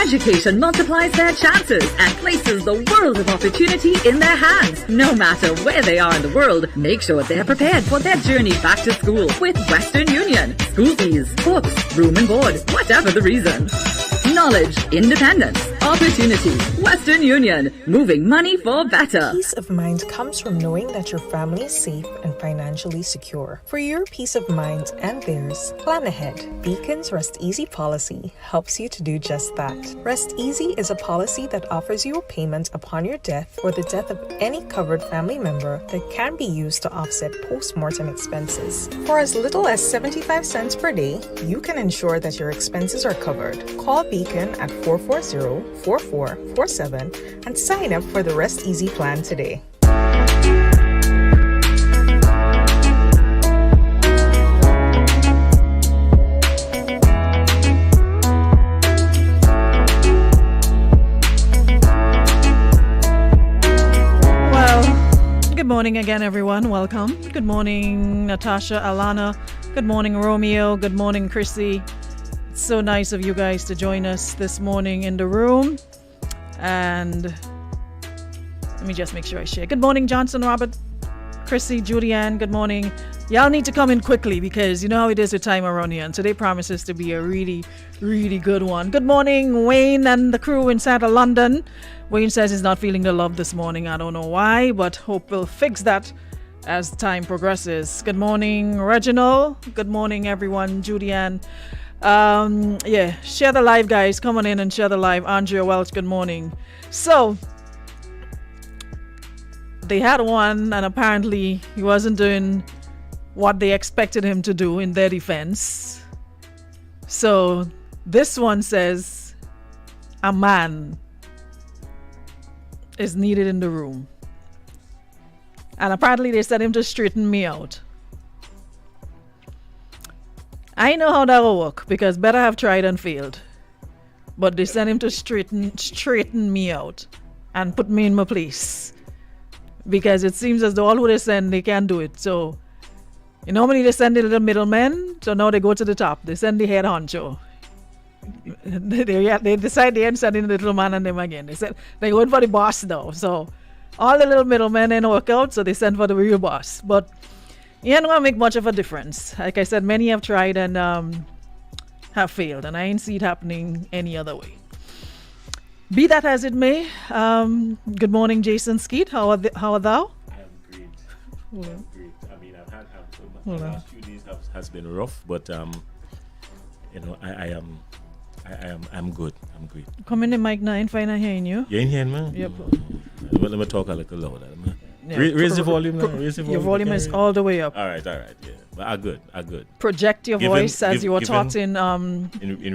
Education multiplies their chances and places the world of opportunity in their hands. No matter where they are in the world, make sure they're prepared for their journey back to school with Western Union. School fees, books, room and board, whatever the reason. Knowledge, independence, opportunity. Western Union, moving money for better. Peace of mind comes from knowing that your family is safe and financially secure. For your peace of mind and theirs, plan ahead. Beacon's Rest Easy policy helps you to do just that. Rest Easy is a policy that offers you a payment upon your death or the death of any covered family member that can be used to offset post-mortem expenses. For as little as 75 cents per day, you can ensure that your expenses are covered. Call Beacon at 440-4447 and sign up for the Rest Easy plan today. Good morning again, everyone. Welcome. Good morning, Natasha, Alana. Good morning, Romeo. Good morning, Chrissy. It's so nice of you guys to join us this morning in the room. And let me just make sure I share. Good morning, Johnson, Robert, Chrissy, Julianne. Good morning. Y'all need to come in quickly because you know how it is with time around here. And today promises to be a really, really good one. Good morning, Wayne and the crew inside of London. Wayne says he's not feeling the love this morning. I don't know why, but hope we'll fix that as time progresses. Good morning, Reginald. Good morning, everyone. Julianne. Share the live, guys. Come on in and share the live. Andrea Welch, good morning. So, they had one, and apparently he wasn't doing what they expected him to do in their defense. So, this one says, a man is needed in the room. And apparently they sent him to straighten me out. I know how that will work because better have tried and failed. But they sent him to straighten me out and put me in my place. Because it seems as though all who they send, they can't do it. So, normally they send the little middlemen, so now they go to the top. They send the head honcho. They decide they ain't sending the little man and them again. They said they're going for the boss now. So all the little middlemen ain't work out, so they send for the real boss. But it ain't gonna make much of a difference. Like I said, many have tried and have failed, and I ain't see it happening any other way. Be that as it may, good morning, Jason Skeete. How are thou? I am great. I'm great. I mean, the last few days has been rough, but I'm good. I'm great. Come in the mic now and find out hearing you. You ain't hearing me? Yep. Let me talk a little louder. Yeah. Raise the volume now. Your volume is all the way up. All right. Yeah. But I good. Project your voice as you were taught in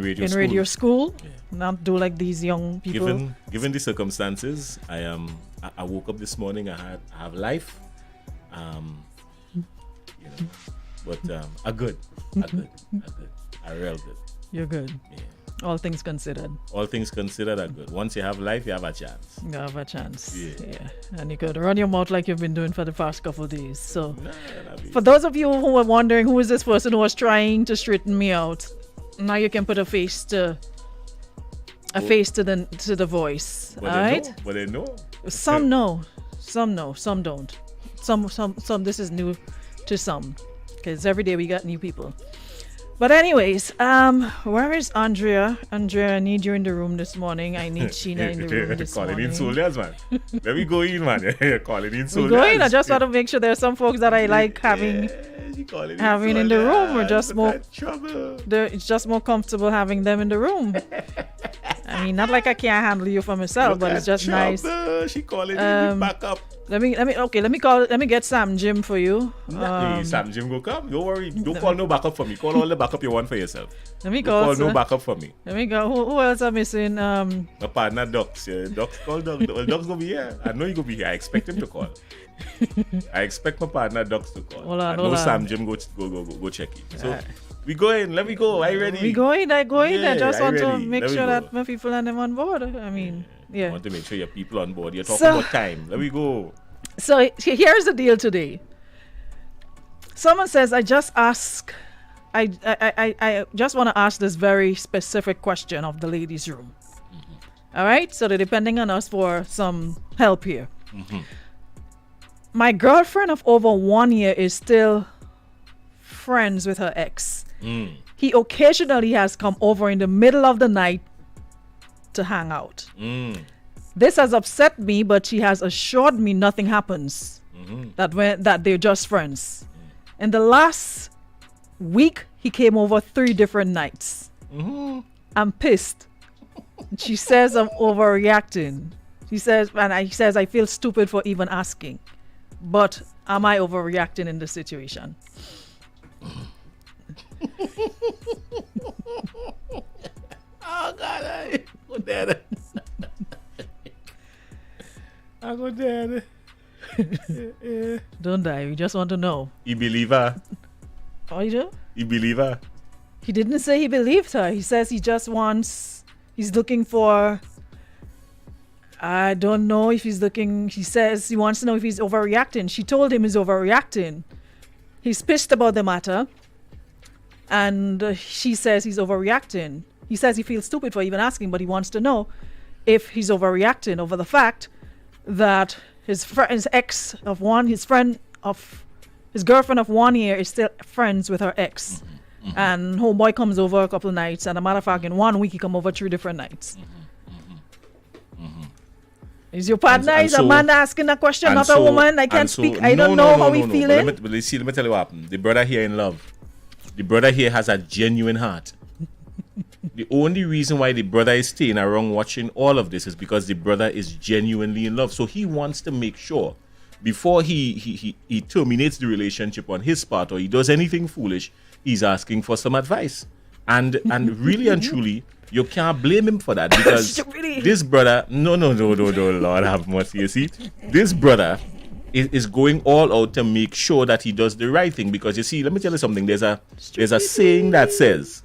radio school. Yeah. Not do like these young people. Given the circumstances, I woke up this morning. I have life. But I good. I real good. You're good. Yeah. All things considered. All things considered are good. Once you have life, you have a chance. You have a chance. Yeah. And you could run your mouth like you've been doing for the past couple of days. So, for those of you who are wondering who is this person who was trying to straighten me out, now you can put a face to the voice. But all right? But they know. Some know. Some know. Some don't. Some. This is new to some, because every day we got new people. But anyways, where is Andrea? Andrea, I need you in the room this morning. I need Sheena in the room this morning. Calling in soldiers, man. Let me go in, man. Calling in soldiers. Go in. I just want to make sure there's some folks that I like having in the room. Or just more. It's just more comfortable having them in the room. I mean, not like I can't handle you for myself, but it's just nice. She calling in back up. Let me get Sam Jim for you. Sam Jim go come. Don't worry. Don't call no backup for me. Call all the backup you want for yourself. Let me call no backup for me. Let me go. Who else am missing? My partner Ducks. Ducks call Ducks. Well, Ducks gonna be here. I know he gonna be here. I expect him to call. I expect my partner Ducks to call. Hold on. Sam Jim go check it. So we go in. Let me go. Are you ready? We go in. I just want to make sure that my people and them on board. I mean, yeah. I want to make sure your people on board. You're talking about time. Let me go. So here's the deal today. Someone says, I just asked I just want to ask this very specific question of the ladies' room. All right, so they're depending on us for some help here. My girlfriend of over 1 year is still friends with her ex. He occasionally has come over in the middle of the night to hang out. This has upset me, but she has assured me nothing happens. That they're just friends. In the last week, he came over 3 different nights. I'm pissed. She says I'm overreacting. He says I feel stupid for even asking. But am I overreacting in this situation? Oh God, I go there. I go there. Don't die. We just want to know. You believe her? Oh, you do? You believe her? He didn't say he believed her. He says he's looking for, I don't know if he's looking, he says he wants to know if he's overreacting. She told him he's overreacting. He's pissed about the matter. And she says he's overreacting. He says he feels stupid for even asking, but he wants to know if he's overreacting over the fact that his girlfriend of 1 year is still friends with her ex. And homeboy comes over a couple of nights, and a matter of fact, in 1 week he come over 3 different nights. Is your partner is a man asking a question, not a woman? I can't speak. I don't know how he feeling. Let me tell you what happened. The brother here in love. The brother here has a genuine heart. The only reason why the brother is staying around watching all of this is because the brother is genuinely in love. So he wants to make sure before he terminates the relationship on his part or he does anything foolish, he's asking for some advice. And really and truly, you can't blame him for that because this brother, no, Lord have mercy, you see, this brother is going all out to make sure that he does the right thing because you see, let me tell you something. There's a saying that says,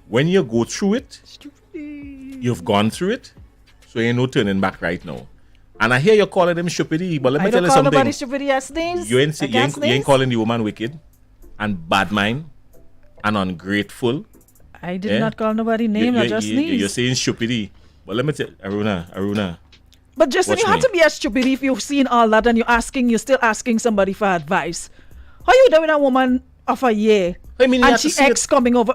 when you go through it, you've gone through it, so ain't no turning back right now. And I hear you calling him stupidity, but let me tell you something. Nobody stupidity as things. You ain't calling the woman wicked and bad mind and ungrateful. I did not call nobody name. I just sneeze. You're saying stupidity, but let me tell Aruna. But Justin, you have to be a stupidity if you've seen all that and you're still asking somebody for advice. How you doing a woman of a year and she ex coming over?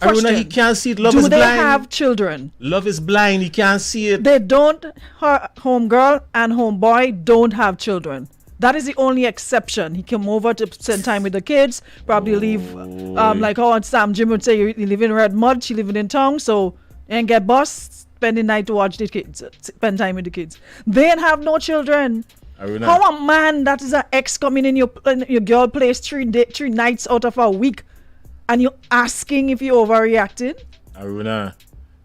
Aruna, he can't see it. Love is blind. Do they have children? Love is blind. He can't see it. They don't. Her homegirl and homeboy don't have children. That is the only exception. He came over to spend time with the kids. Probably leave, like how Sam Jim would say, you live in Red Mud, she living in town, so and get bus, spend the night to watch the kids, spend time with the kids. They ain't have no children. Aruna. How a man that is an ex coming in your girl place 3 nights out of a week, and you're asking if you're overreacting? Aruna,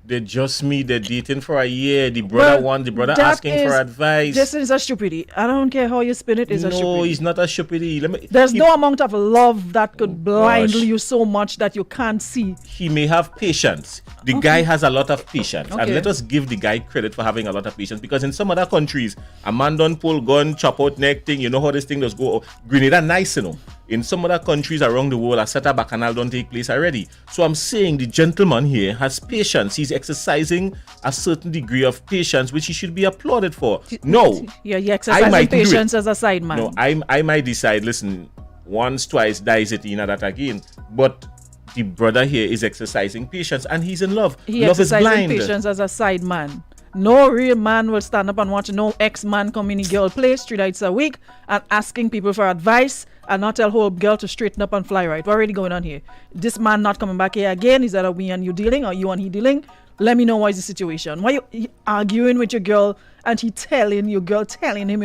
they're just me. They're dating for a year. The brother asking for advice. Justin is a stupidity. I don't care how you spin it. It's a stupidity. No, he's not a stupidity. There's no amount of love that could blind you so much that you can't see. He may have patience. The guy has a lot of patience. Okay. And let us give the guy credit for having a lot of patience because in some other countries, a man don't pull gun, chop out neck thing. You know how this thing does go. Grenada nice, you know. In some other countries around the world, a set of bacchanal don't take place already. So I'm saying the gentleman here has patience. He's exercising a certain degree of patience, which he should be applauded for. No. Yeah, you're exercising patience as a side man. No, I might decide, listen, once, twice, dies it, that again. But the brother here is exercising patience and he's in love. Love is blind. He exercising patience as a side man. No real man will stand up and watch no ex-man come in a girl place 3 nights a week and asking people for advice and not tell whole girl to straighten up and fly right. What's already going on here? This man not coming back here again. Is that we and you dealing or you and he dealing? Let me know what is the situation. Why you arguing with your girl and he telling him you're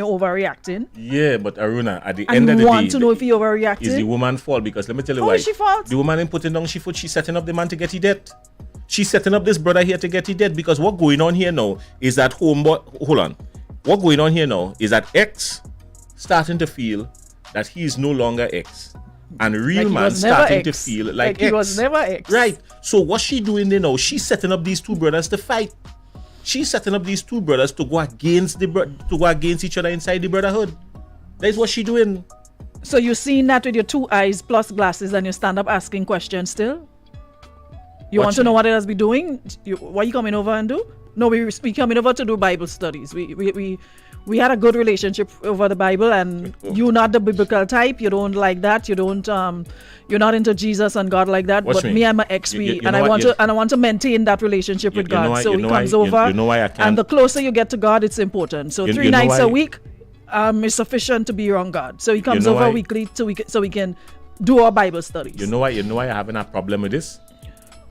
overreacting? Yeah, but Aruna, at the end of the day, want to know if he overreacting? Is the woman's fault? Because let me tell you why. How is she fault? The woman ain't putting down she foot. She's setting up the man to get he dead. She's setting up this brother here to get he dead because what going on here now is that homeboy. Hold on. What going on here now is that ex starting to feel that he is no longer ex. And real man starting to feel like ex. He was never ex. Right. So what she doing there now? She's setting up these 2 brothers to fight. She's setting up these 2 brothers to go against each other inside the brotherhood. That's what she doing. So you're seeing that with your 2 eyes plus glasses and you stand up asking questions still? You want to know what it has been doing? What you coming over and do? No, we coming over to do Bible studies. We had a good relationship over the Bible, and you're not the biblical type. You don't like that. You don't you're not into Jesus and God like that. But me and my ex, I want to maintain that relationship with God. So he comes over, and the closer you get to God, it's important. So 3 nights a week is sufficient to be around God. So he comes over weekly so we can do our Bible studies. You know why you're having a problem with this?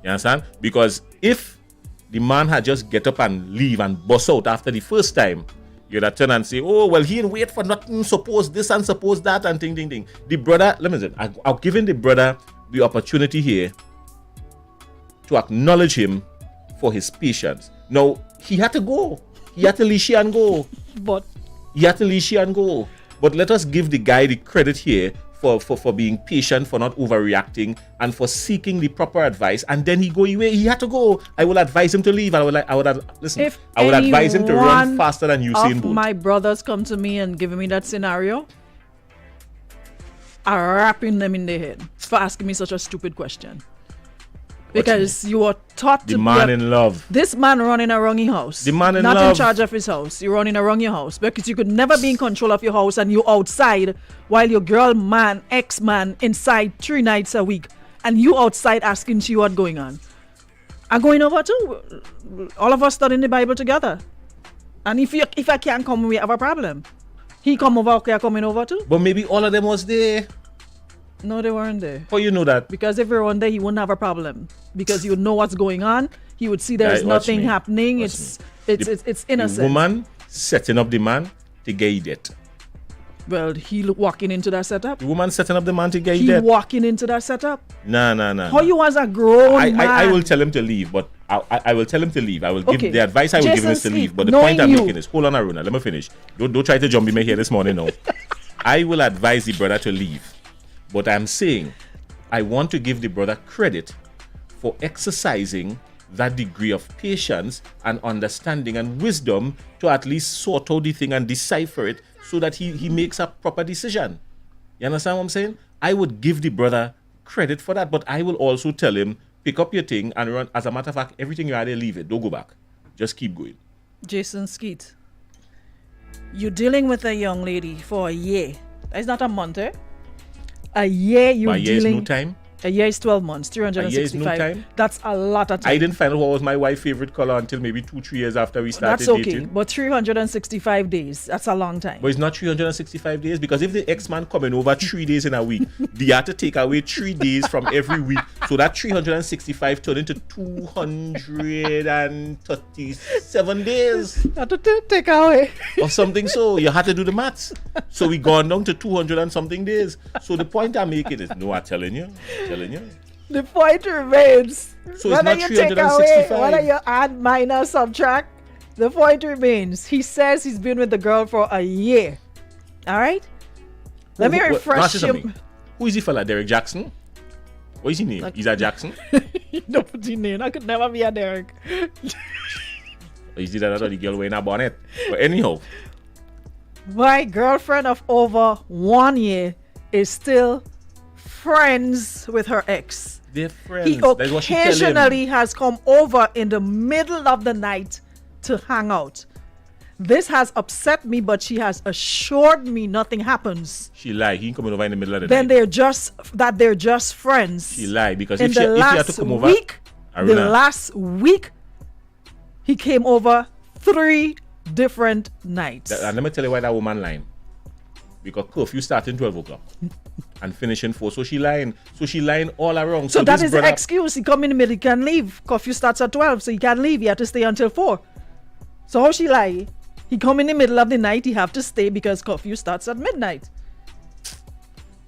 You understand? Because if the man had just get up and leave and bust out after the first time, you'd have turn and say, oh, well, he didn't wait for nothing, suppose this and suppose that and ting. The brother, let me say, I've given the brother the opportunity here to acknowledge him for his patience. Now, he had to go. He had to leash here and go. But let us give the guy the credit here for being patient, for not overreacting, and for seeking the proper advice. And then he go away. He had to go. I will advise him to leave. I would advise him to run faster than Usain Bolt. My brothers come to me and giving me that scenario, I'm rapping them in the head for asking me such a stupid question. Because you are taught to be in love. This man running around your house. The man in not love. Not in charge of his house. You're running around your house. Because you could never be in control of your house and you outside while your ex-man inside 3 nights a week. And you outside asking she what's going on. I'm going over too. All of us studying the Bible together. And if I can't come, we have a problem. He come over, okay, I'm coming over too. But maybe all of them was there. No, they weren't there. How you know that? Because if everyone there, he wouldn't have a problem. Because you know what's going on. He would see there's nothing happening. It's innocent. The woman setting up the man to get it. Well, he walking into that setup. The woman setting up the man to get it. He walking into that setup. No. How you as a grown man? I will tell him to leave, but I will tell him to leave. I will give the advice I will give him is to leave. But the point I'm making is, hold on, Aruna, let me finish. Don't try to jump me here this morning, no. I will advise the brother to leave. But I'm saying, I want to give the brother credit for exercising that degree of patience and understanding and wisdom to at least sort out the thing and decipher it so that he makes a proper decision. You understand what I'm saying? I would give the brother credit for that, but I will also tell him, pick up your thing and run. As a matter of fact, everything you had there, leave it. Don't go back. Just keep going. Jason Skeete, you're dealing with a young lady for a year. That's not a month, eh? A year you're dealing. A year is no time. A year is 12 months, 365. A year is no time. That's a lot of time. I didn't find out what was my wife's favorite color until maybe 2-3 years after we started dating. That's okay, dating. but 365 days, that's a long time. But it's not 365 days because if the ex-man coming over 3 days in a week, they have to take away 3 days from every week. So that 365 turned into 237 days. Have to take away. Or something so. You had to do the maths. So we gone down to 200 and something days. So the point I'm making is, no, I'm telling you. The point remains. So it's not 365. Whether you add, minus, subtract, the point remains. He says he's been with the girl for a year. All right? Let me refresh him. Who is he fella? Derek Jackson? What is his name? Is that Jackson? No, put his name. I could never be a Derek. Is that the girl wearing a bonnet? But anyhow. My girlfriend of over 1 year is still friends with her ex. They're friends. He occasionally has come over in the middle of the night to hang out. This has upset me, but she has assured me nothing happens. She lied. He ain't coming over in the middle of the night. Then they're just friends. She lied because if she had to come over, the last week, he came over 3 different nights. And let me tell you why that woman lying. Because curfew starting 12 o'clock and finishing 4. So she lying. So she lying all around. So that is the excuse. He come in the middle, he can leave. Curfew starts at 12, so he can't leave. He have to stay until 4. So how she lie? He come in the middle of the night, he have to stay because curfew starts at midnight.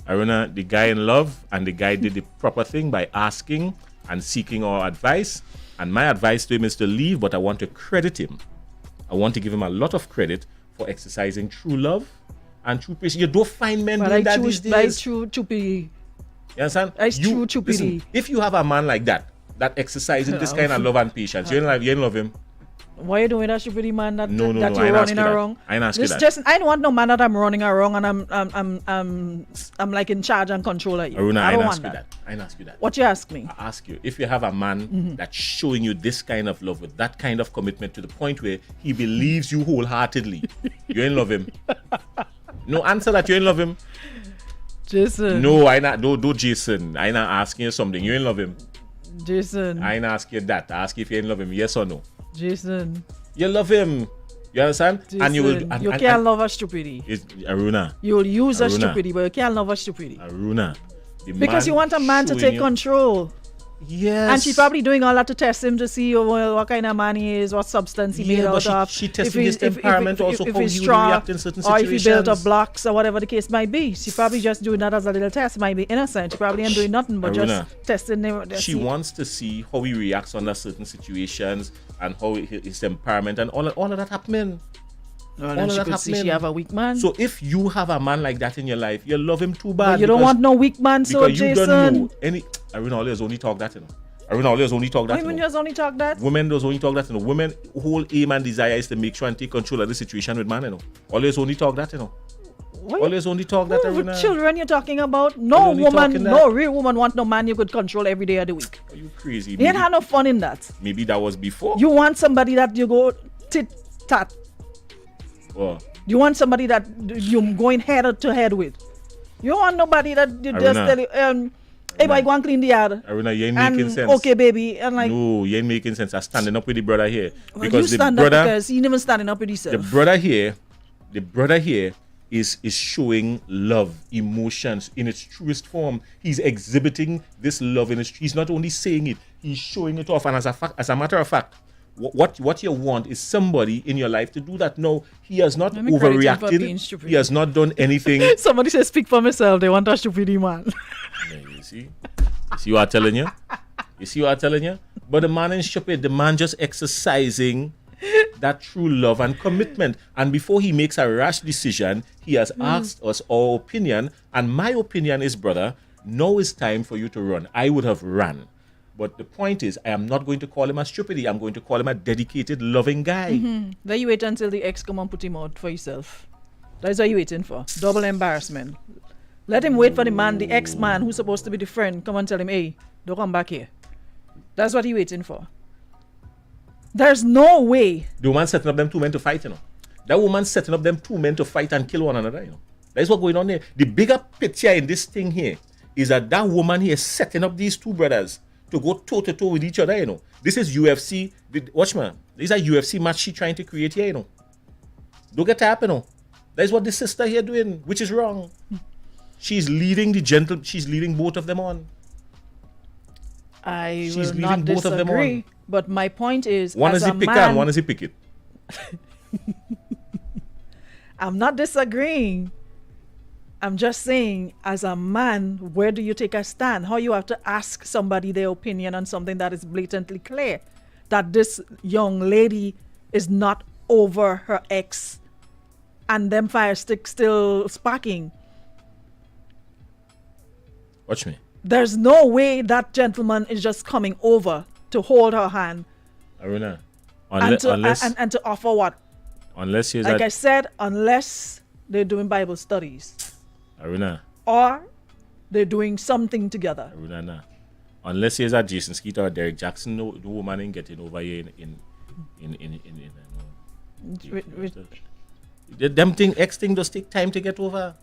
Aruna, the guy in love and the guy did the proper thing by asking and seeking our advice. And my advice to him is to leave, but I want to credit him. I want to give him a lot of credit for exercising true love and true patience. You don't find men doing that these days. True stupidity. You understand? True stupidity. Listen, if you have a man like that exercising this kind of love and patience, you ain't love him. Why you doing that stupid man that No, that I you're ain't ask running you that. around? I ain't ask you that. Just I don't want no man that I'm running around and I'm like in charge and control of you. Aruna, I I don't ain't want ask you that. that. I ain't ask you that. What you ask me? I ask you, if you have a man that's showing you this kind of love with that kind of commitment to the point where he believes you wholeheartedly, you ain't love him. No, answer that, you ain't love him. Jason. No, I not do Jason. I not asking you something. You ain't love him. Jason. I ain't ask you that. I ask you if you ain't love him, yes or no. Jason. You love him. You understand? Jason. And you will. You can't love a stupidity. Aruna. You'll use a Aruna. stupidity, but you can't love a stupidity. Aruna. Because you want a man to take control. Yes. And she's probably doing all that to test him to see what kind of man he is, what substance he made out of. She testing his temperament also, if how he's he will strong, react in certain or situations. if he built up blocks or whatever the case might be. She probably just doing that as a little test. Might be innocent. She probably ain't doing nothing but Aruna, just testing him. She wants to see how he reacts under certain situations and how his temperament and all of that happening. All of that see she have a weak man. So if you have a man like that in your life, you love him too bad. But you don't want no weak man, so because you Jason. don't know any. Aruna always only talk that, you know. Aruna always only talk that. Women just only talk that. Women does only talk that, you know. Women whole aim and desire is to make sure and take control of the situation with man, you know. Always only talk that, you know. Always only talk that, What Aruna. children you're talking about? No only woman, talking that. no real woman want no man you could control every day of the week. Are you crazy? You ain't had no fun in that. Maybe that was before. You want somebody that you go tit tat. Oh. You want somebody that you're going head to head with. You don't want nobody that you just Aruna. tell you, hey boy, go and clean the yard. Aruna, you ain't And making sense. okay, baby, and like No, you ain't making sense. I'm standing up with the brother here. well, you Because the stand up brother, because he never standing up with himself. the brother here is showing love, emotions in its truest form. He's exhibiting this love in its. He's not only saying it, he's showing it off. And as a matter of fact, what you want is somebody in your life to do that. No, he has not Let me credit him for being overreacted. stupid. He has not done anything. Somebody says speak for myself. They want a stupid man. Yeah, you see? You see what I'm telling you? You see what I'm telling you? But the man ain't stupid. The man just exercising that true love and commitment. And before he makes a rash decision, he has asked us our opinion. And my opinion is, brother, now is time for you to run. I would have run. But the point is, I am not going to call him a stupidity. I'm going to call him a dedicated, loving guy. Then you wait until the ex come and put him out for yourself. That's what you waiting for. Double embarrassment. Let him wait for the man, the ex-man who's supposed to be the friend, come and tell him, hey, don't come back here. That's what he waiting for. There's no way. The woman setting up them two men to fight, you know. That woman setting up them two men to fight and kill one another, you know. That's what's going on there. The bigger picture in this thing here is that woman here is setting up these two brothers to go toe-to-toe with each other, you know. This is UFC. Watch, man. This is a UFC match she trying to create here, you know. Don't get up, you know. That's what this sister here doing, which is wrong. She's leading she's leading both of them on. I She's will not leading both of them disagree. on. But my point is, One as is a the picker man, and one is the picket. I'm not disagreeing. I'm just saying, as a man, where do you take a stand? How you have to ask somebody their opinion on something that is blatantly clear. That this young lady is not over her ex and them fire sticks still sparking. Watch me. There's no way that gentleman is just coming over to hold her hand Aruna. and Unless to offer what? unless she's Like at I said, unless they're doing Bible studies Aruna. or they're doing something together. Aruna, nah. Unless he's at Jason Skeete or Derek Jackson, no woman ain't getting over here in them thing X thing does take time to get over.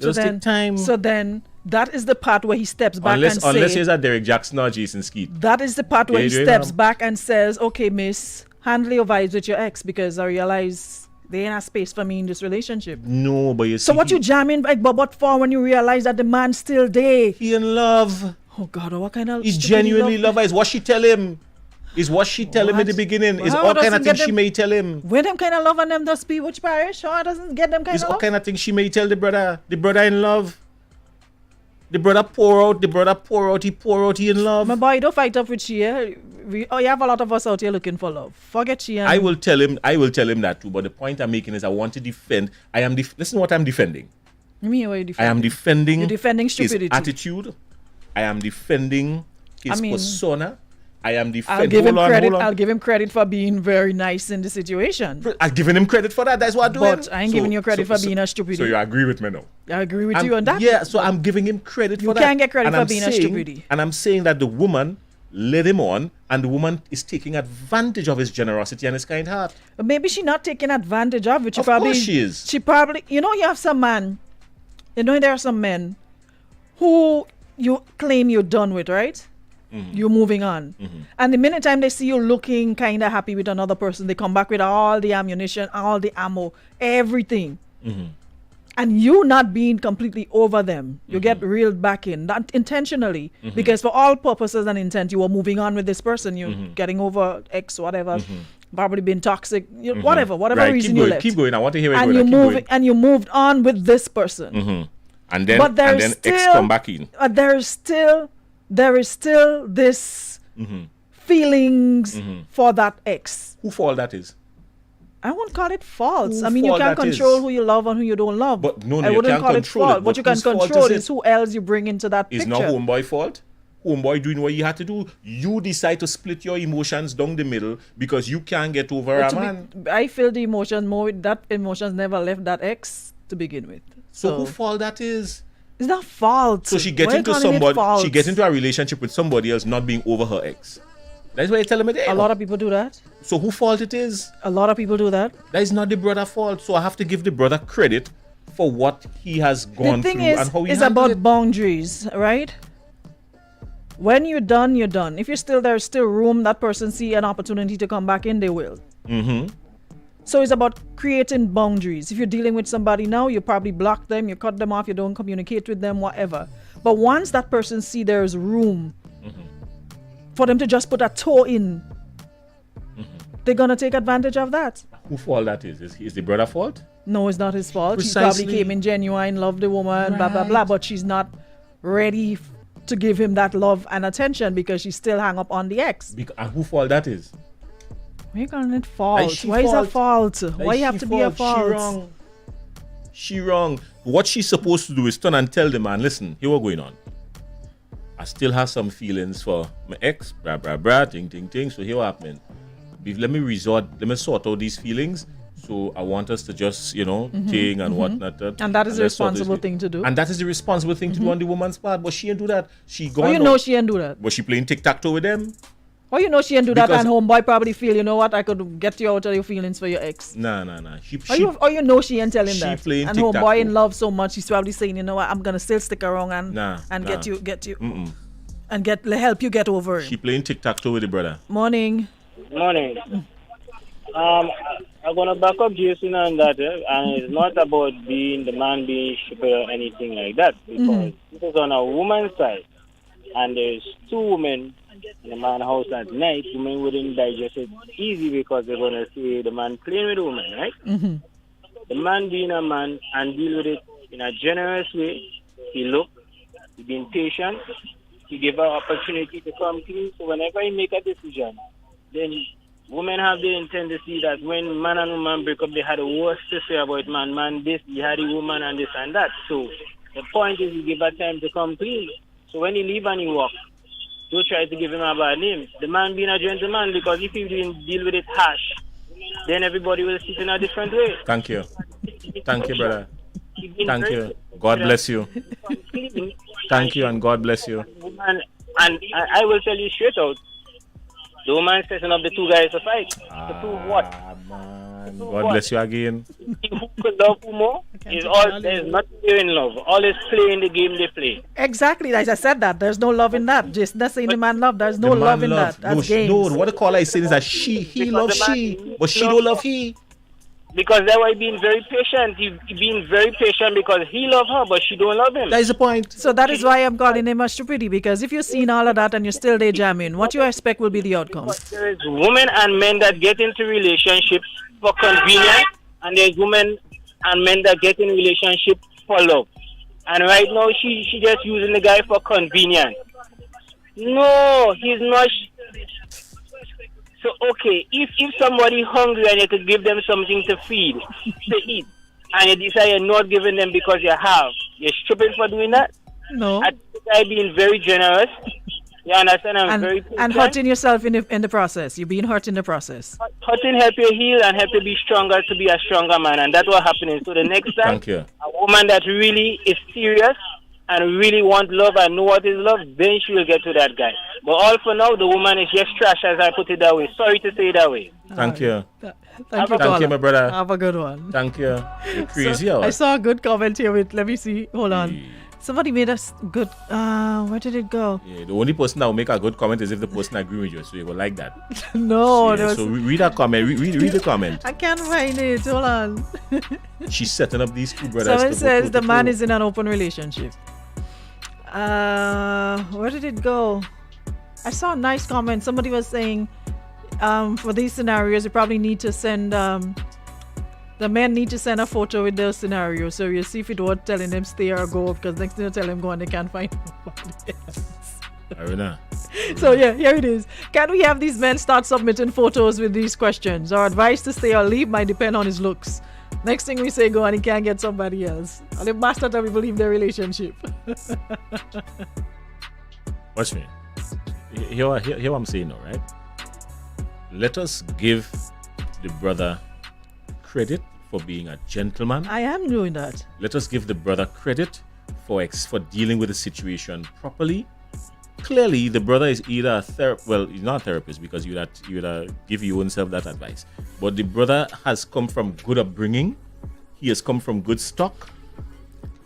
Does take time. So then that is the part where he steps back unless and says, he's at Derek Jackson or Jason Skeete. that is the part where Yeah, he you steps know. back and says, okay, miss, handle your vibes with your ex because I realize there ain't a space for me in this relationship. No, but you see, So what you jamming like Bobot for when you realize that the man's still there? he in love. Oh God, what kind of He stupid genuinely love? love her. Is what she tell him. Is what she tell him at the What? beginning. Is Well, all how kind of doesn't things get she them- may tell him. Where them kind of love and them does be which parish? How doesn't get them kind Is of all love? kind of things she may tell the brother. The brother in love. The brother pour out. He pour out. He in love. My boy, don't fight up with she. You have a lot of us out here looking for love. Forget she. I will tell him that too. But the point I'm making is I want to defend. Listen what I'm defending. Me, what you I defending? am defending You're defending his stupidity. attitude. I am defending his I mean- persona. I am the I'll friend. give him Hold on, credit. hold on. I'll give him credit for being very nice in the situation. I'm giving him credit for that. That's what I'm doing. But I ain't giving you credit for being a stupidity. So you agree with me now? I agree with you on that. Yeah, so I'm giving him credit for that. You can't get credit And for I'm being a saying- stupidity. And I'm saying that the woman led him on, and the woman is taking advantage of his generosity and his kind heart. But maybe she's not taking advantage of it. Of course she is. She probably, you have some man, there are some men who you claim you're done with, right? You're moving on. And the minute time they see you looking kind of happy with another person, they come back with all the ammunition, all the ammo, everything. And you not being completely over them, you get reeled back in, not intentionally, because for all purposes and intent, you were moving on with this person, you're getting over X, whatever, probably been toxic, whatever Right, reason you left. keep going. I want to hear it. And you moved on with this person. And then, But there's X still, come back in. there is still this feelings for that ex. Who fault that is? I won't call it faults. Who I mean, you fault can't that control is? who you love and who you don't love. But no, I you wouldn't can't call control it it. fault. What you can Whose fault control is is it? who else you bring into that It's picture. not homeboy fault. Homeboy doing what you had to do. You decide to split your emotions down the middle because you can't get over But a man. I feel the emotion more. That emotions never left that ex to begin with. So who fault that is? It's not fault. So she get Why you into calling it somebody. fault? She gets into a relationship with somebody else not being over her ex. That's what you're telling me there. A lot of people do that. So who fault it is? A lot of people do that. That is not the brother fault. So I have to give the brother credit for what he has gone The thing through is, and how he it's handled about it. boundaries, right? When you're done, you're done. If you're still there's still room, that person see an opportunity to come back in, they will. So it's about creating boundaries. If you're dealing with somebody now, you probably block them, you cut them off, you don't communicate with them, whatever. But once that person see there's room for them to just put a toe in, they're gonna take advantage of that. Who fault that is? Is the brother fault? No, it's not his fault. Precisely. He probably came in genuine, loved the woman, blah, blah, blah. But she's not ready to give him that love and attention because she's still hung up on the ex. And who fault that is? Why are you calling it fault? she Why is that fault? fault? Why you have to be a fault? She wrong. What she's supposed to do is turn and tell the man, listen, here what going on. I still have some feelings for my ex, blah, blah, blah, ting, ting, ting. So here what happening. Let me sort out these feelings. So I want us to just, ting and whatnot. And that is the let's sort this responsible out. thing to do. And that is the responsible thing to do on the woman's part. But she ain't do that. She gone. Oh, you know she ain't do that. Was she playing tic-tac-toe with them? Oh, you know she ain't do that, Because- and homeboy probably feel, you know what, I could get you out of your feelings for your ex. Nah. You know she ain't telling she that. playing And tic-tac-toe. homeboy in love so much, he's probably saying, you know what, I'm gonna still stick around and get you and help you get over it. She playing tic-tac-toe with the brother. Morning. Morning. I'm gonna back up Jason on that, and it's not about the man being stupid or anything like that, because this is on a woman's side, and there's two women in a man's house at night. Women wouldn't digest it easy because they're gonna see the man playing with the woman, right? The man being a man and deal with it in a generous way. He been patient. He gave her opportunity to come clean. So whenever he make a decision, then women have the intent to see that when man and woman break up, they had the worst to say about man this, he had the woman and this and that. So the point is you give her time to come clean. So when he leave and he walk, don't try to give him a bad name. The man being a gentleman, because if he didn't deal with it harsh, then everybody will see it in a different way. Thank you. Thank you, brother. He been Thank very you. good. God bless you. Clean. Thank you and God bless you. And I will tell you straight out, the woman is setting up the two guys to fight. To prove what? Man. God bless you again. Who could love who more? There's nothing there in love. All is playing the game they play. Exactly, as I said that. There's no love in that. Just that's saying the man love. There's no The man love in that. That's games. No, what the caller is saying is that he Because loves the man- she, but she don't love he. Because that's why being very patient. He being very patient because he love her, but she don't love him. That is the point. So that is why I'm calling him a stupidity, because if you've seen all of that and you're still there jamming, what you expect will be the outcome. But there is women and men that get into relationships for convenience, and there's women and men that get in relationships for love. And right now, she just using the guy for convenience. No, he's not. So, okay, if somebody hungry and you could give them something to feed, to eat, and you decide you're not giving them because you're stupid for doing that? No. I think I'm being very generous You understand? I'm very patient. And hurting yourself in the process. You're being hurt in the process. Hurting help you heal and help you be stronger to be a stronger man, and that's what happening. So the next time, Thank you. a woman that really is serious and really want love and know what is love, then she will get to that guy. But all for now, the woman is just trash, as I put it that way. Sorry to say it that way. Thank you. Thank you, Thank you, my brother. Have a good one. Thank you. You're crazy. I saw a good comment here with, let me see, hold on. Somebody made us good, where did it go? Yeah, the only person that will make a good comment is if the person agree with you, so you will like that. No, Yeah, there was, so read that comment. Read the comment. I can't find it, hold on. She's setting up these two brothers. Someone to says the man toe. is in an open relationship. Where did it go? I saw a nice comment. Somebody was saying, for these scenarios, you probably need to send, the men need to send a photo with their scenario. So you see if it was telling them stay or go, because next thing you tell them go and they can't find nobody else. Aruna. So yeah, here it is. Can we have these men start submitting photos with these questions? Our advice to stay or leave might depend on his looks. Next thing we say go and he can't get somebody else. And the master time people leave their relationship. Watch me. Hear what I'm saying now, right? Let us give the brother credit for being a gentleman. I am doing that. Let us give the brother credit for dealing with the situation properly. Clearly, the brother is either a therapist. Well, he's not a therapist because you would give your own self that advice. But the brother has come from good upbringing. He has come from good stock.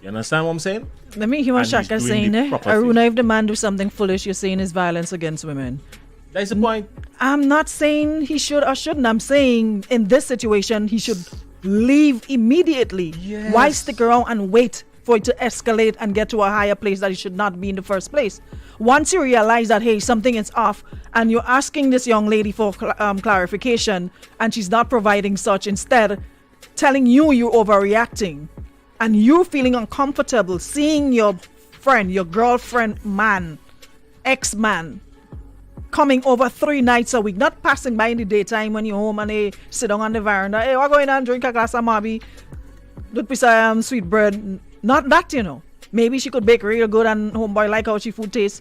You understand what I'm saying? Let me hear what And Shaka he's saying doing the there. proper Aruna, thing. if the man do something foolish, you're saying is violence against women. That's the point. I'm not saying he should or shouldn't. I'm saying in this situation, he should leave immediately. Yes. Why stick around and wait for it to escalate and get to a higher place that it should not be in the first place? Once you realize that, hey, something is off, and you're asking this young lady for clarification, and she's not providing such, instead telling you you're overreacting, and you feeling uncomfortable seeing your friend, your girlfriend man, ex-man, coming over 3 nights a week, not passing by in the daytime when you're home and they sit down on the veranda. Hey, we're going and drink a glass of Mabi, do piece of sweet bread. Not that, you know. Maybe she could bake real good and homeboy like how she food tastes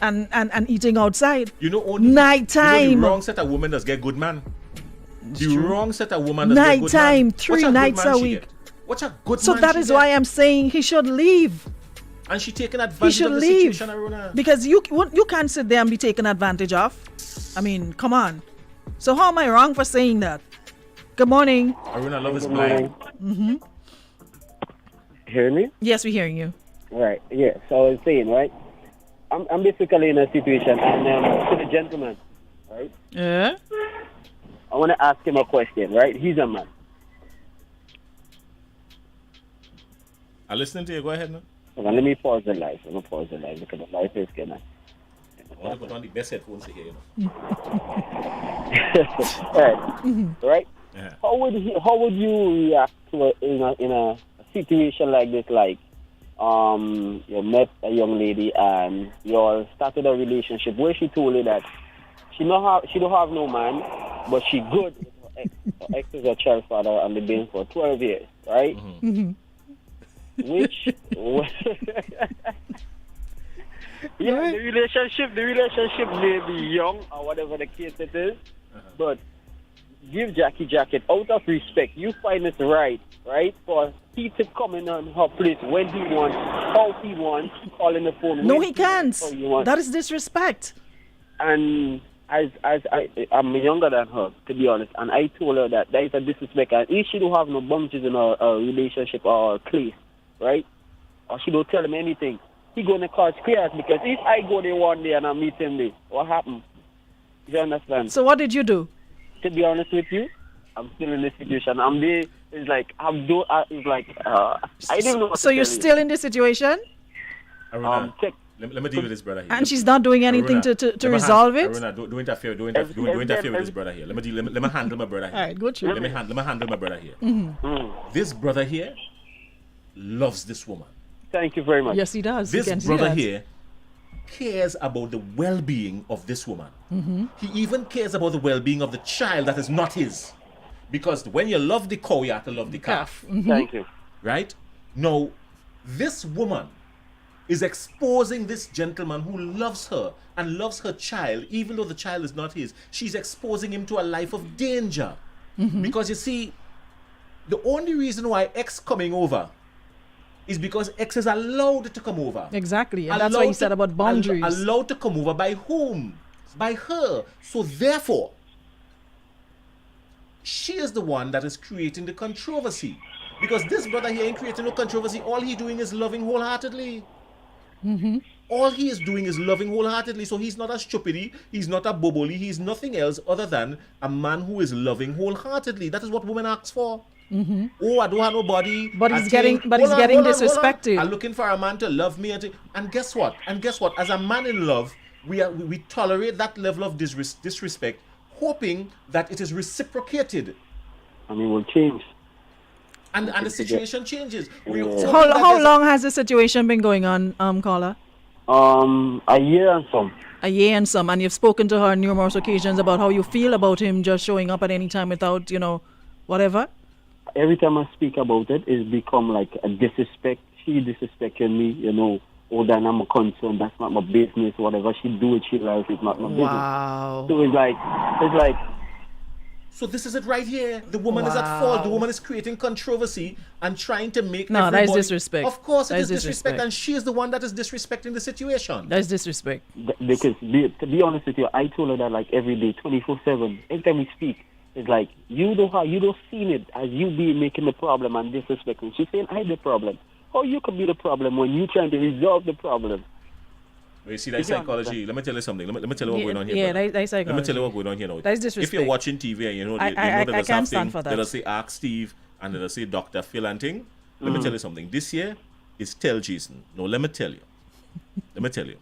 and eating outside. You know, only nighttime. You know, the wrong set of woman does get good man. The wrong set of woman does get good man. Nighttime, 3 nights a week. What's a good So man that she is get? why I'm saying he should leave. And she taking He advantage should of the leave. situation, Aruna. Because you can't sit there and be taken advantage of. I mean, come on. So how am I wrong for saying that? Good morning. Aruna, love is blind. Mm-hmm. Hear me? Yes, we're hearing you. Right, yeah. So I was saying, right? I'm basically in a situation, and to the gentleman, right? Yeah. I want to ask him a question, right? He's a man. I'm listening to you. Go ahead now. Hold on, let me pause the live. I'm going to pause the live because the live is going I want to put on the best headphones to hear you now. Right? Yeah. How would you react to in a situation like this? Like, you met a young lady and you all started a relationship where she told you that she don't have no man, but she good with her ex. Her ex is a child father and they've been for 12 years, right? Mm-hmm. Which yeah, the relationship may be young or whatever the case it is, but give Jackie jacket out of respect. You find it right for he to come in on her place when he wants, how he wants, calling the phone. No, when he can't. wants, how he wants. That is disrespect. And I'm younger than her, to be honest, and I told her that is a disrespect. And if she don't have no boundaries in her relationship or place, right, or she don't tell him anything, he gonna cause chaos. Because if I go there one day and I meet him there, what happened? You understand? So what did you do? To be honest with you, I'm still in this situation. I'm there. It's like I didn't know. What So to you're tell still in this situation, Aruna, check. let me deal with this brother here. and she's not doing anything Aruna, to resolve it. Aruna, don't interfere. Don't interfere with this brother here. Let me handle my brother here. All right, go through. Let me handle my brother here. Mm-hmm. This brother here loves this woman. Thank you very much. Yes, he does. You This can see brother that. here cares about the well-being of this woman. Mm-hmm. He even cares about the well-being of the child that is not his. Because when you love the cow, you have to love the calf. Mm-hmm. Thank you. Right? Now, this woman is exposing this gentleman who loves her and loves her child, even though the child is not his. She's exposing him to a life of danger. Because you see, the only reason why X coming over is because X is allowed to come over. Exactly. And that's what you said about boundaries. Allowed to come over by whom? By her. So therefore, she is the one that is creating the controversy. Because this brother here ain't creating no controversy. All he doing is loving wholeheartedly. All he is doing is loving wholeheartedly. So he's not a stupidity. He's not a boboli. He's nothing else other than a man who is loving wholeheartedly. That is what women ask for. Oh, I don't have nobody. But he's getting disrespected. I'm looking for a man to love me. And guess what? As a man in love, we tolerate that level of disrespect, hoping that it is reciprocated. And it will change. And the situation changes. How long has the situation been going on, Carla? A year and some. A year and some. And you've spoken to her on numerous occasions about how you feel about him just showing up at any time without, whatever? Every time I speak about it, it's become like a disrespect. She disrespecting me, oh, then I'm a concern. That's not my business. Whatever she do with she life, it's not my Wow. business. So it's like. So this is it right here. The woman is at fault. The woman is creating controversy and trying to make that is disrespect. Of course it is disrespect. And she is the one that is disrespecting the situation. That is disrespect. Because to be honest with you, I told her that like every day, 24/7. Every time we speak, it's like you don't see it as you be making the problem and disrespecting. She's saying I'm the problem. How you can be the problem when you trying to resolve the problem? You see, that's psychology. Let me tell you something. Let me tell you what's going on here. Yeah, that's psychology. Let me tell you what's going on here now. That's disrespect. If you're watching TV and you know I can't stand for that. They'll say Ask Steve and they'll say Dr. Phil and thing. Let me tell you something. This year is Tell Jason. No, let me tell you.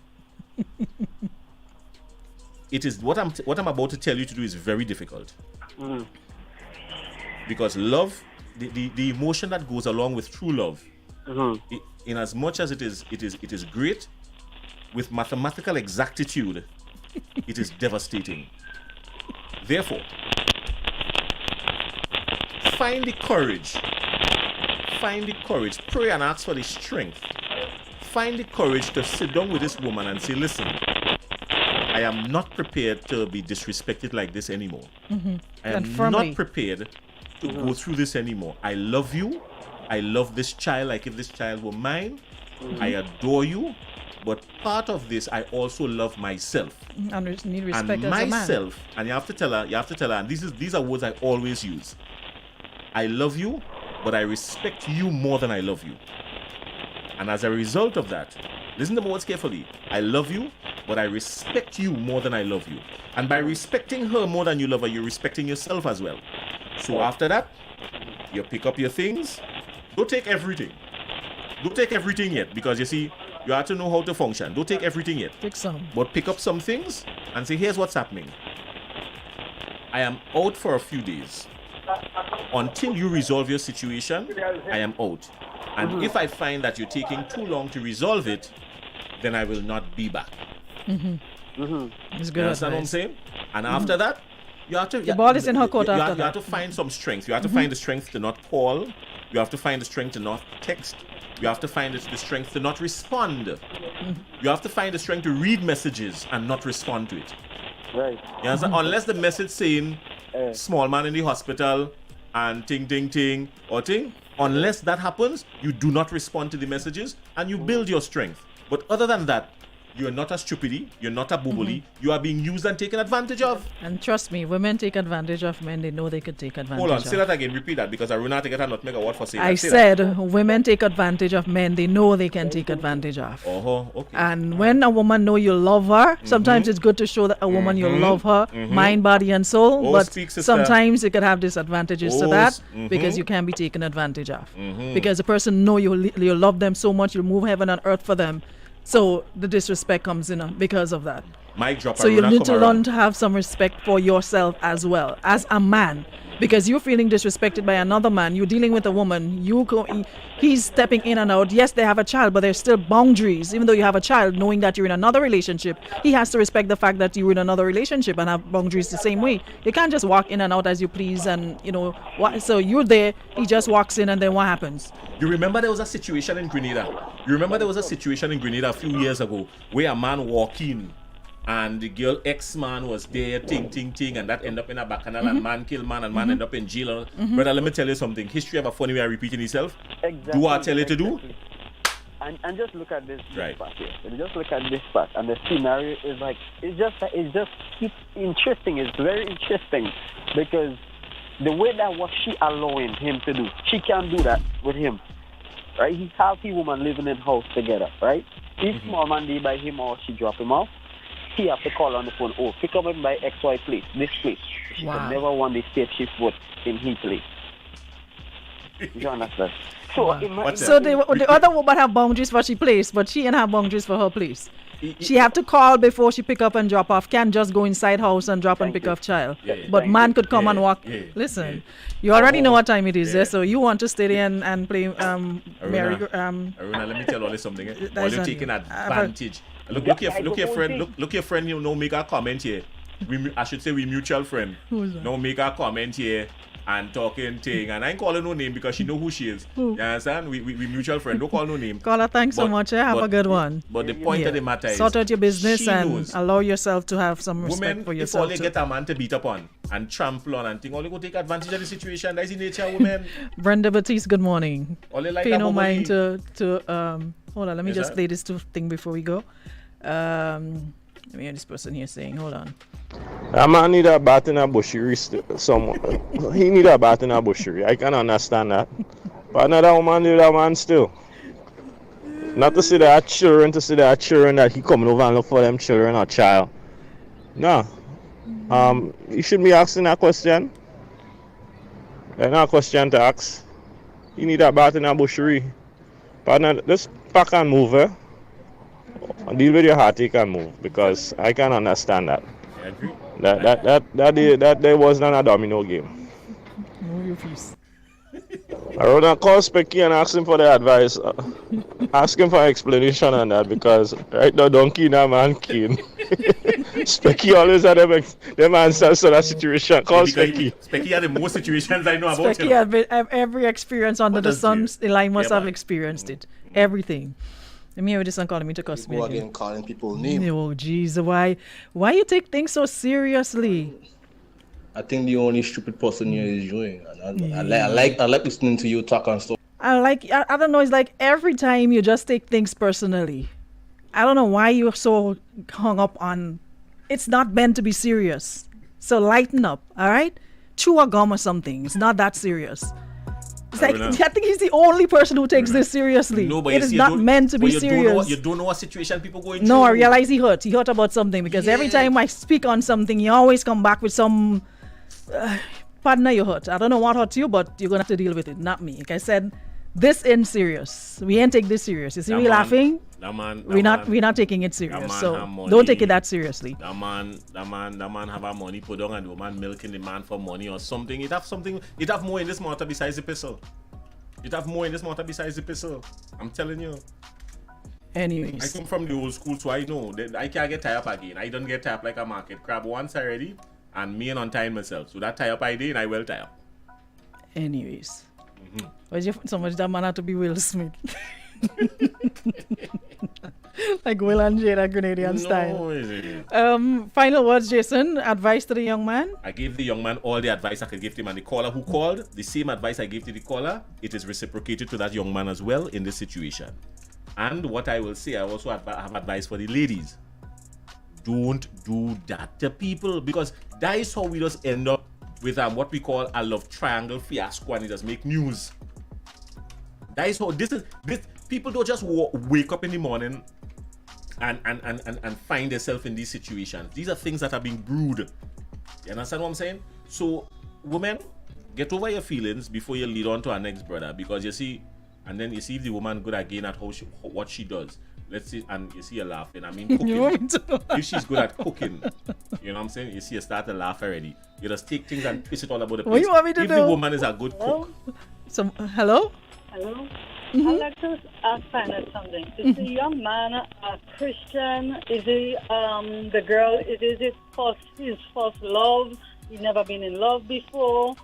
It is what I'm about to tell you to do is very difficult. Because love, the emotion that goes along with true love, in as much as it is great, with mathematical exactitude, it is devastating. Therefore, find the courage, pray and ask for the strength. Find the courage to sit down with this woman and say, listen, I am not prepared to be disrespected like this anymore. I am not prepared to go through this anymore. I love you. I love this child like if this child were mine. I adore you. But part of this, I also love myself. And need respect and as myself, a man. and you have to tell her, and these are words I always use. I love you, but I respect you more than I love you. And as a result of that, listen to my words carefully. I love you, but I respect you more than I love you. And by respecting her more than you love her, you're respecting yourself as well. So after that, you pick up your things. Don't take everything. Don't take everything yet, because you see, you have to know how to function. Don't take everything yet. Take some. But pick up some things and say, here's what's happening. I am out for a few days. Until you resolve your situation, I am out. And if I find that you're taking too long to resolve it, then I will not be back. It's good. You understand what I'm saying? And after that, you have to... The ball is in her court after that. You have to find some strength. You have to find the strength to not call. You have to find the strength to not text. You have to find the strength to not respond. You have to find the strength to read messages and not respond to it. Right. You understand? Unless the message saying small man in the hospital and ting, or ting. Unless that happens, you do not respond to the messages and you build your strength. But other than that, you're not a stupidity, you're not a boobly, you are being used and taken advantage of. And trust me, women take advantage of men they know they could take advantage of. Hold on, say that again, repeat that, because I will not take it and not make a word for saying I that. said women take advantage of men they know they can take advantage of. Okay. And when a woman know you love her, sometimes it's good to show that a woman you love her, mind, body, and soul. But sometimes it could have disadvantages to that because you can be taken advantage of. Because the person know you love them so much, you'll move heaven and earth for them. So the disrespect comes in because of that. Mic drop. So you Aruna, need come to around. learn to have some respect for yourself as well as a man, because you're feeling disrespected by another man. You're dealing with a woman. He's stepping in and out. Yes, they have a child, but there's still boundaries. Even though you have a child, knowing that you're in another relationship, he has to respect the fact that you're in another relationship and have boundaries the same way. You can't just walk in and out as you please, and so you're there. He just walks in, and then what happens? You remember there was a situation in Grenada? A few years ago where a man walked in and the girl ex-man was there, ting, and that end up in a bacchanal and man kill man and man end up in jail. Brother, let me tell you something. History have a funny way of repeating itself. Exactly. Do what I tell you to do? And just look at this Right. part here. And just look at this part, and the scenario is like it's interesting. It's very interesting because the way that what she allowing him to do, she can't do that with him, right? He's half woman living in house together, right? If small man day by him or she drop him off, he have to call on the phone. Oh, pick up him by XY place, this place. She Wow. could never want the state shift vote in his place. You understand? So, Wow. So the other woman have boundaries for she place, but she ain't have boundaries for her place. She have to call before she pick up and drop off. Can't just go inside house and drop and pick up child. But man could come and walk. Listen, you already know what time it is, so you want to stay there and play Mary. Aruna, let me tell you something. That While is you're on taking you. advantage. Look your friend. Look your friend. You know, make a comment here. I should say we mutual friend. Who's that? No, make a comment here and talking thing. And I ain't calling no name because she know who she is. Who? You understand? We mutual friend. Don't call no name. Caller, thanks so But- much. Have a but- good one. But the point of the matter is, Sort out your business she and knows. allow yourself to have some respect Women, for if all yourself they too. get a man to beat up on and trample on and thing, all they go take advantage of the situation. That's the nature of women. Brenda Batiste, good morning. All they like Pay a no woman mind leave. to hold on, let me Yes, just sir. play this thing before we go. Let me hear this person here saying, hold on. A man need a bat in a bushery. He need a bat in a bushery. I can understand that. But another woman need a man still. Not to say that children, that he coming over and look for them children or child. No. You should be asking that question. That's not a question to ask. You need a bat in a bushery. But now, just pack and move, eh? Deal with your heartache and move, because I can understand that. I agree. That day was not a domino game. Move your piece. I wrote a call Specky and ask him for the advice. Ask him for explanation on that, because right now donkey na man keen. Specky always had them answers to that situation. Call Specky. Specky had the most situations I know about Specky him. have every experience under What the does sun. he- Eli must Yeah, have man. experienced it. Everything. Let me hear this one calling me to cuss me Go again. again calling people names. Oh, jeez, why you take things so seriously? I think the only stupid person here is you. And I like listening to you talk and stuff. I don't know, it's like every time you just take things personally. I don't know why you're so hung up on, it's not meant to be serious. So lighten up, all right? Chew a gum or something. It's not that serious. It's like, Aruna. I think he's the only person who takes this seriously. No, but It you is see, not meant to be you serious. You don't know what situation people going through. No, I realize he hurt. He hurt about something, because every time I speak on something, you always come back with some partner you hurt. I don't know what hurt you, but you're gonna have to deal with it, not me. Like I said, this ain't serious. We ain't take this serious. You see me laughing? We're not taking it serious. man So have money. don't take it that seriously. That man have a money put on and the woman milking the man for money or something. It have more in this matter besides the pistol. I'm telling you. I Anyways, come from the old school, so I know that I can't get tied up again. I don't get tied up like a market crab once already, and me and on time myself. So that tie up I did, and I will tie up. anyways. Why'd you so much that man had to be Will Smith? Like Will and Jada Grenadian style. No, is it? Final words, Jason. Advice to the young man. I gave the young man all the advice I could give him, and the caller who called, the same advice I gave to the caller, it is reciprocated to that young man as well in this situation. And what I will say, I also have advice for the ladies. Don't do that to people, because that is how we just end up with what we call a love triangle fiasco, and it just make news. That is how this people don't just wake up in the morning and find themselves in these situations. These are things that are being brewed. You understand what I'm saying? So, women, get over your feelings before you lead on to our next brother, because you see, and then you see if the woman good again at what she does. let's see, and you see her laughing. I mean, You want me cooking. to? If she's good at cooking, you know what I'm saying? You see her start to laugh already. You just take things and twist it all about the place. What you want me to if do? the woman is a good cook, Hello? Hello. I'd like to find out something. Is the young man a Christian? Is he the girl? Is it his first love? He's never been in love before.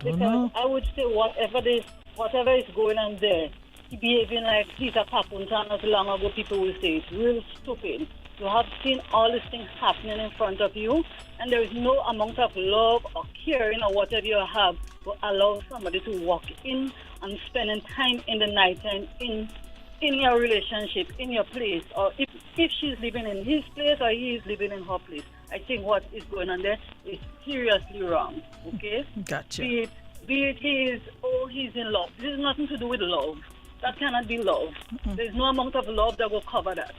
know. I would say whatever is going on there, he behaving like he's a papuntan. As long ago, people will say it's real stupid. You have seen all these things happening in front of you, and there is no amount of love or caring or whatever you have to allow somebody to walk in and spending time in the night and in your relationship, in your place, or if she's living in his place or he is living in her place. I think what is going on there is seriously wrong. Okay? Gotcha. Be it he's in love. This has nothing to do with love. That cannot be love. There's no amount of love that will cover that.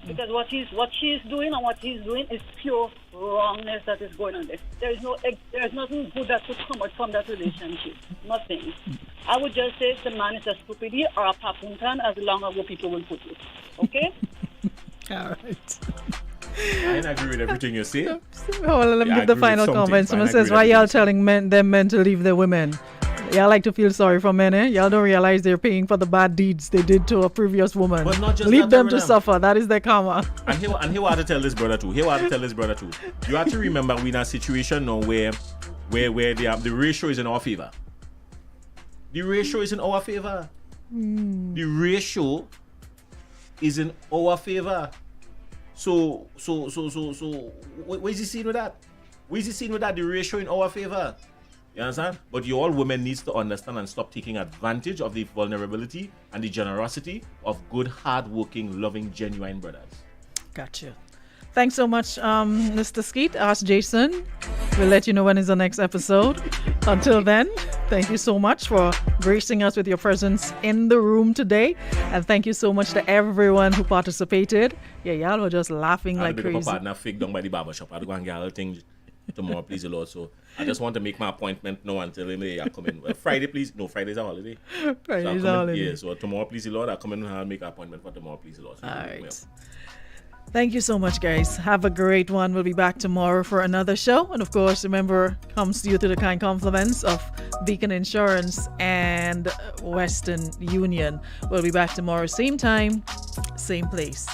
Because what she's doing and what he's doing is pure wrongness that is going on there. There's nothing good that could come out from that relationship. Nothing. I would just say the man is a stupidity or a papuntan as long as people will put it. Okay? All right. I ain't agree with everything you say. Well, let me Yeah, I give the agree with final some comment. things, but I Someone agree says, with why y'all everything telling them men to leave their women? Y'all like to feel sorry for men, eh? Y'all don't realize they're paying for the bad deeds they did to a previous woman. But not just Leave that, them to Madam. suffer. That is their karma. And here I have to tell this brother too. You have to remember we're in a situation now where the ratio is in our favor. The ratio is in our favor. The ratio is in our favor. So what is he saying with that? What is he saying with that? The ratio in our favor. You understand? But you all women needs to understand and stop taking advantage of the vulnerability and the generosity of good, hard-working, loving, genuine brothers. Gotcha. Thanks so much, Mr. Skeete. Ask Jason. We'll let you know when is the next episode. Until then, thank you so much for gracing us with your presence in the room today. And thank you so much to everyone who participated. Yeah, y'all were just laughing like I'll be crazy. a partner fake down by the barbershop. I'll go and get all things tomorrow, please, the Lord. So I just want to make my appointment now until I come in. Well, Friday, please. No, Friday's a holiday. Friday's so I'll come holiday. In, yeah, so tomorrow, please, the Lord, I'll come in and I'll make an appointment for tomorrow, please, the Lord. So All you can pick me right. up. Thank you so much, guys. Have a great one. We'll be back tomorrow for another show. And of course, remember, comes to you through the kind compliments of Beacon Insurance and Western Union. We'll be back tomorrow, same time, same place.